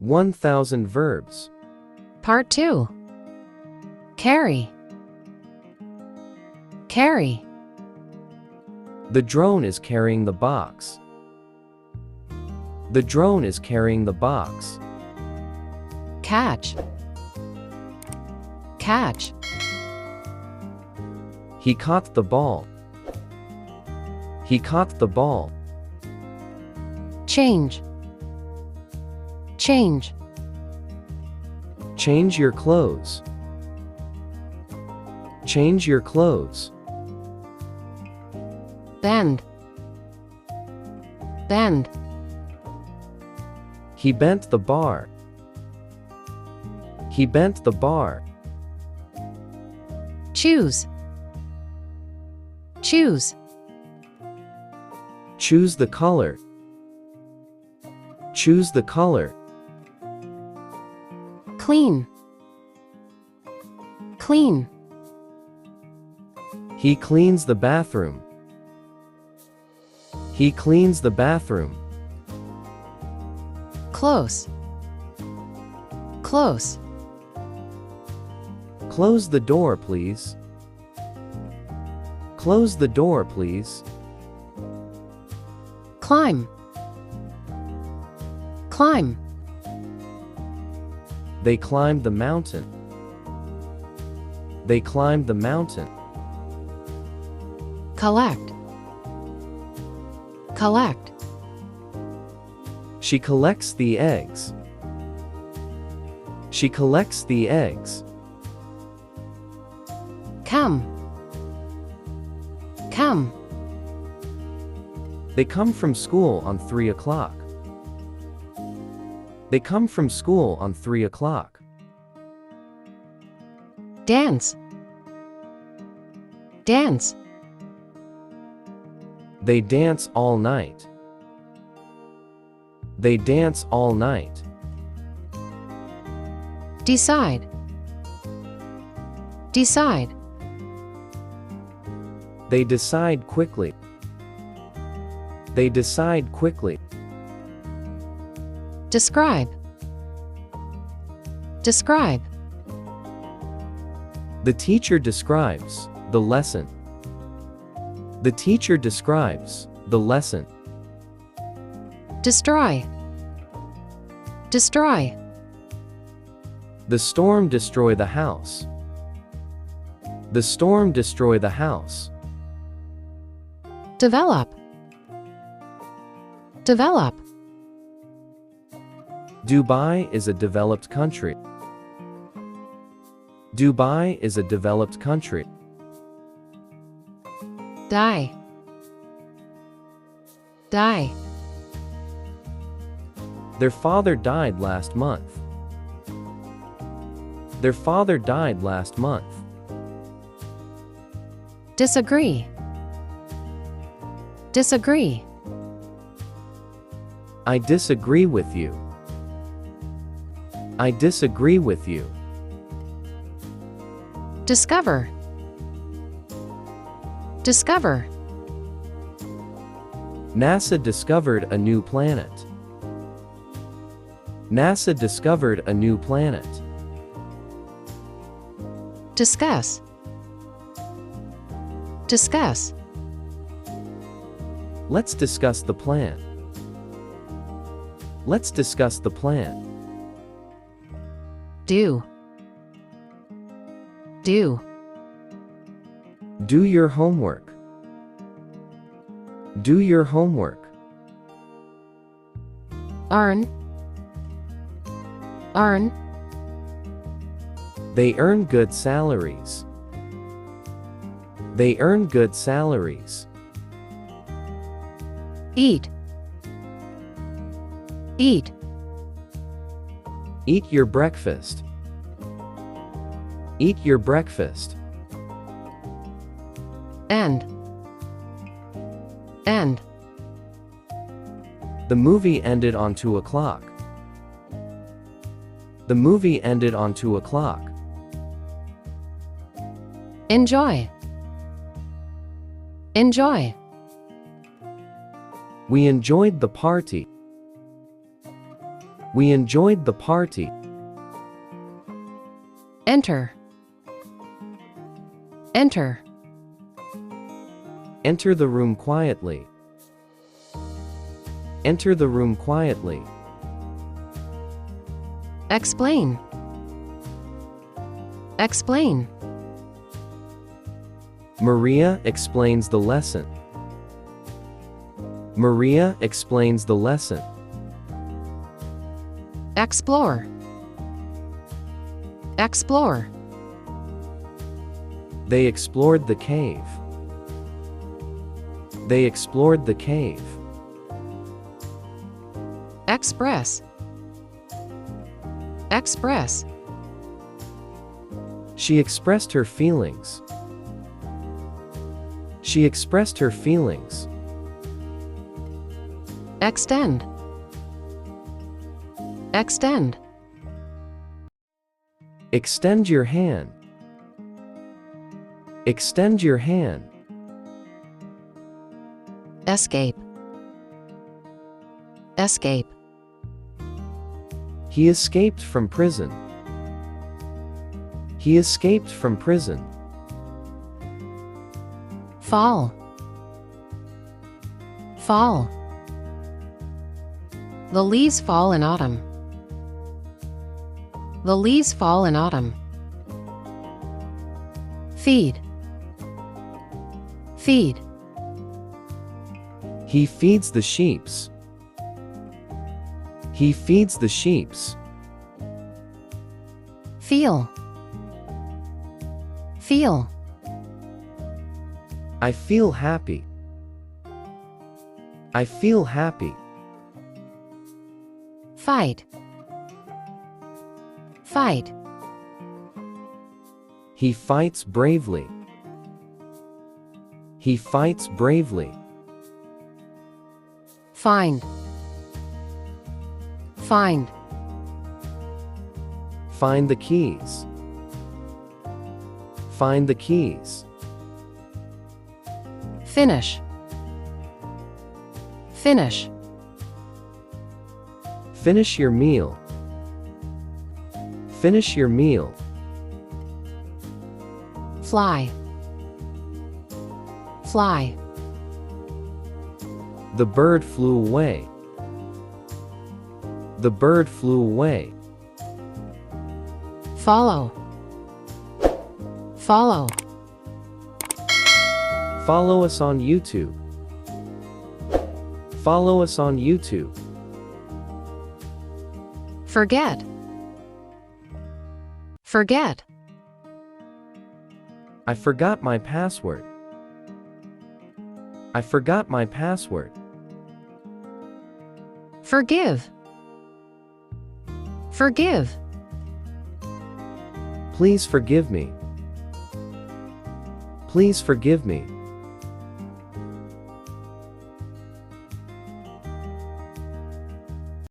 1,000 verbs. Part 2. Carry. Carry. The drone is carrying the box. The drone is carrying the box. Catch. Catch. He caught the ball. He caught the ball. Change. Change. Change your clothes. Change your clothes. Bend. Bend. He bent the bar. He bent the bar. Choose. Choose. Choose the color. Choose the color. Clean. Clean. He cleans the bathroom. He cleans the bathroom. Close. Close. Close the door, please. Close the door, please. Climb. Climb. They climbed the mountain. They climbed the mountain. Collect. Collect. She collects the eggs. She collects the eggs. Come. Come. They come from school on 3 o'clock. They come from school on 3 o'clock. Dance. Dance. They dance all night. They dance all night. Decide. Decide. They decide quickly. They decide quickly. Describe. Describe. The teacher describes the lesson. The teacher describes the lesson. Destroy. Destroy. The storm destroy the house. The storm destroy the house. Develop. Develop. Dubai is a developed country. Dubai is a developed country. Die. Die. Their father died last month. Their father died last month. Disagree. Disagree. I disagree with you. I disagree with you. Discover. Discover. NASA discovered a new planet. NASA discovered a new planet. Discuss. Discuss. Let's discuss the plan. Let's discuss the plan. Do. Do. Do your homework. Do your homework. Earn. Earn. They earn good salaries. They earn good salaries. Eat. Eat. Eat your breakfast. Eat your breakfast. End. End. The movie ended on 2 o'clock. The movie ended on 2 o'clock. Enjoy. Enjoy. We enjoyed the party. We enjoyed the party. Enter. Enter. Enter the room quietly. Enter the room quietly. Explain. Explain. Maria explains the lesson. Maria explains the lesson. Explore. Explore. They explored the cave. They explored the cave. Express. Express. She expressed her feelings. She expressed her feelings. Extend. Extend. Extend your hand. Extend your hand. Escape. Escape. He escaped from prison. He escaped from prison. Fall. Fall. The leaves fall in autumn. The leaves fall in autumn. Feed. Feed. He feeds the sheeps. He feeds the sheeps. Feel. Feel. I feel happy. I feel happy. Fight. Fight. He fights bravely. He fights bravely. Find. Find. Find the keys. Find the keys. Finish. Finish. Finish your meal. Finish your meal. Fly. Fly. The bird flew away. The bird flew away. Follow. Follow. Follow us on YouTube. Follow us on YouTube. Forget. Forget. I forgot my password. I forgot my password. Forgive. Forgive. Please forgive me. Please forgive me.